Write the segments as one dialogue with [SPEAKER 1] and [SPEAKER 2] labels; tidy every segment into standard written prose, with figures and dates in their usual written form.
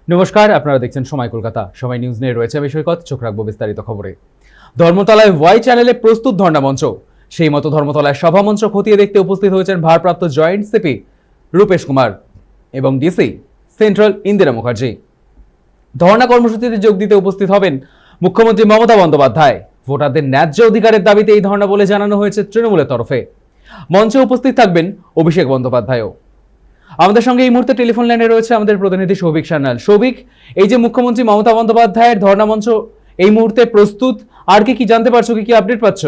[SPEAKER 1] নমস্কার, আপনারা দেখছেন সময় কলকাতা। সময় নিউজ নিয়ে রয়েছে আমি সৈকত। চোখ রাখবো বিস্তারিত খবরে। ধর্মতলায় ওয়াই চ্যানেলে প্রস্তুত ধর্ণা মঞ্চ। সেই মতো ধর্মতলায় সভামঞ্চ খতিয়ে দেখতে উপস্থিত হয়েছেন ভারপ্রাপ্ত জয়েন্ট সিপি রূপেশ কুমার এবং ডিসি সেন্ট্রাল ইন্দিরা মুখার্জি। ধর্ণা কর্মসূচিতে যোগ দিতে উপস্থিত হবেন মুখ্যমন্ত্রী মমতা বন্দ্যোপাধ্যায়। ভোটারদের ন্যায্য অধিকারের দাবিতে এই ধর্ণা বলে জানানো হয়েছে তৃণমূলের তরফে। মঞ্চে উপস্থিত থাকবেন অভিষেক বন্দ্যোপাধ্যায়ও। আমাদের সঙ্গে এই মুহূর্তে টেলিফোন লাইনে রয়েছে আমাদের প্রতিনিধি সৌভিক সান্যাল। সৌভিক, এই যে মুখ্যমন্ত্রী মমতা বন্দ্যোপাধ্যায়ের ধর্ণা মঞ্চ এই মুহূর্তে প্রস্তুত, আর কি জানতে পারছো, কি আপডেট পাচ্ছ?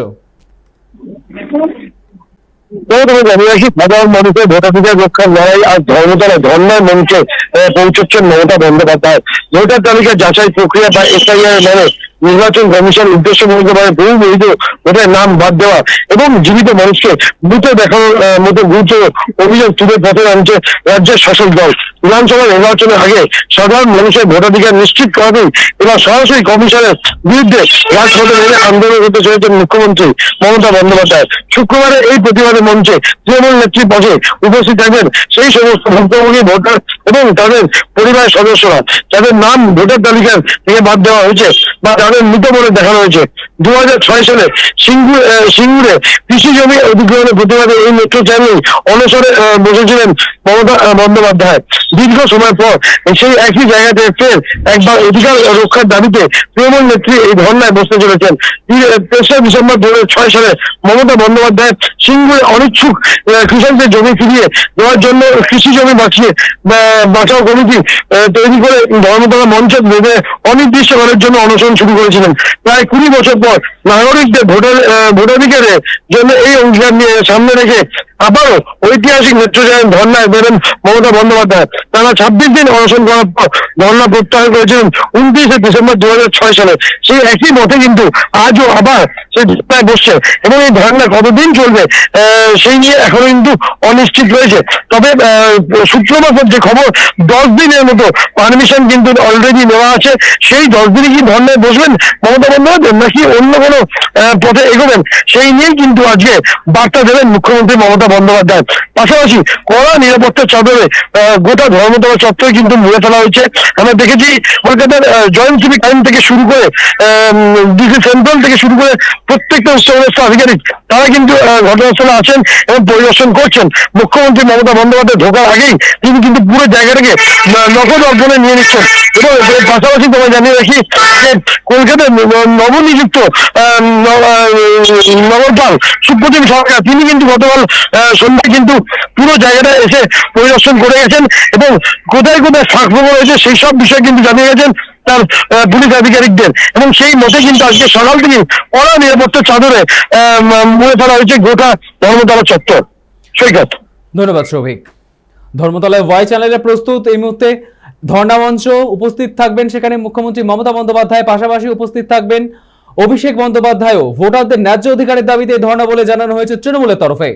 [SPEAKER 2] জানিয়ে রাখি, সাধারণ মানুষের ভোটাধিকার রক্ষার লড়াই আর ধর্মতলা ধর্নার মঞ্চে পৌঁছচ্ছেন মমতা বন্দ্যোপাধ্যায়। ভোটার তালিকা যাচাই প্রক্রিয়া বা এসআইআর মানে নির্বাচন কমিশন উদ্দেশ্য বহু বৈধ ভোটের নাম বাদ দেওয়া এবং জীবিত মানুষকে বুথে দেখানোর মতো গুরুত্ব অভিযোগ তুলে পথে নামছে রাজ্যের শাসক দল। বিধানসভা নির্বাচনের আগে সাধারণ মানুষের ভোটাধিকার নিশ্চিত করাতেই এবার সরাসরি কমিশনের বিরুদ্ধে রাজপথে নেমে আন্দোলন করতে চলেছেন মুখ্যমন্ত্রী মমতা বন্দ্যোপাধ্যায়। শুক্রবারে এই প্রতিবাদের মঞ্চে তৃণমূল নেত্রী পথে উপস্থিত থাকবেন সেই সমস্ত ভুক্তভোগী ভোটার এবং তাদের পরিবারের সদস্যরা যাদের নাম ভোটার তালিকার থেকে বাদ দেওয়া হয়েছে বা তাদের মৃত বলে দেখানো হয়েছে। 2006 সালে সিঙ্গুরে কৃষি জমি অধিগ্রহণের প্রতিবাদে এই মেট্রো চ্যানেল অনশনে বসেছিলেন মমতা বন্দ্যোপাধ্যায়। দীর্ঘ সময় পর সেই একই জায়গাতে ফের একবার অধিকার রক্ষার দাবিতে তৃণমূল নেত্রী এই ধর্নায় বসতে চলেছেন। 3 ডিসেম্বর 2006 সালে মমতা বন্দ্যোপাধ্যায় সিঙ্গুরে অনিচ্ছুক কৃষকদের জমি ফিরিয়ে দেওয়ার জন্য কৃষি জমি বাঁচাও কমিটি তৈরি করে ধর্মতলা মঞ্চ বেঁধে অনির্দিষ্টকালের জন্য অনশন শুরু করেছিলেন। প্রায় 20 বছর পর নাগরিকদের ভোটাধিকারের জন্য এই অঙ্গীকার নিয়ে সামনে রেখে আবারও ঐতিহাসিক মেট্রো চ্যানেল ধর্নায় বেরোন মমতা বন্দ্যোপাধ্যায়। টানা 26 দিন অনশন করার পর ধর্না প্রত্যাহার করেছিলেন 29 ডিসেম্বর 2006 সালে। সেই একই মতে কিন্তু আজও আবার সেই ধর্নায় বসছে এবং এই ধর্না কতদিন চলবে সেই নিয়ে এখনো কিন্তু অনিশ্চিত রয়েছে। তবে সূত্র মারফত যে খবর, 10 দিনের মতো পারমিশন কিন্তু অলরেডি নেওয়া আছে। সেই 10 দিনে কি ধর্নায় বসবেন মমতা বন্দ্যোপাধ্যায় নাকি অন্য কোনো পথে এগোবেন, সেই নিয়েই কিন্তু আজকে বার্তা দেবেন মুখ্যমন্ত্রী মমতা বন্দ্যোপাধ্যায়। পাশাপাশি কড়া নিরাপত্তার চাদরে গোটা ধর্মতলা চত্বরে কিন্তু মুড়ে ফেলা হয়েছে। আমরা দেখেছি কলকাতার জয়েন্ট সিভিক টাইম থেকে শুরু করে ডিসি সেন্ট্রাল থেকে শুরু করে প্রত্যেকটা উচ্চপদস্থ আধিকারিক তারা কিন্তু ঘটনাস্থলে আছেন এবং পরিদর্শন করছেন। মুখ্যমন্ত্রী মমতা বন্দ্যোপাধ্যায় ঢোকার আগেই তিনি কিন্তু পুরো জায়গাটাকে নজরে নিয়ে নিচ্ছেন। এবং পাশাপাশি তোমায় জানিয়ে রাখি যে কলকাতার নবনিযুক্ত নগরপাল সুপ্রতিম সরকার তিনি কিন্তু গতকাল সন্ধ্যায় কিন্তু পুরো জায়গাটা এসে পরিদর্শন করে গেছেন এবং কোথায় কোথায় ফাঁক ফোকর রয়েছে সেই সব বিষয় কিন্তু জানিয়ে গেছেন তার পুলিশ আধিকারিকদের। এবং সেই মতে কিন্তু আজকে সকাল থেকে কড়া নিরাপত্তার চাদরে মুড়ে ফেলা হয়েছে গোটা ধর্মতলা চত্বর। সৈকত,
[SPEAKER 1] ধন্যবাদ সৌভিক। ধর্মতলায় ওয়াই চ্যানেলে প্রস্তুত এই মুহূর্তে ধর্ণা মঞ্চ। উপস্থিত থাকবেন সেখানে মুখ্যমন্ত্রী মমতা বন্দ্যোপাধ্যায়, পাশাপাশি উপস্থিত থাকবেন অভিষেক বন্দ্যোপাধ্যায়ও। ভোটারদের ন্যায্য অধিকারের দাবিতে ধর্ণা বলে জানানো হয়েছে তৃণমূলের তরফে।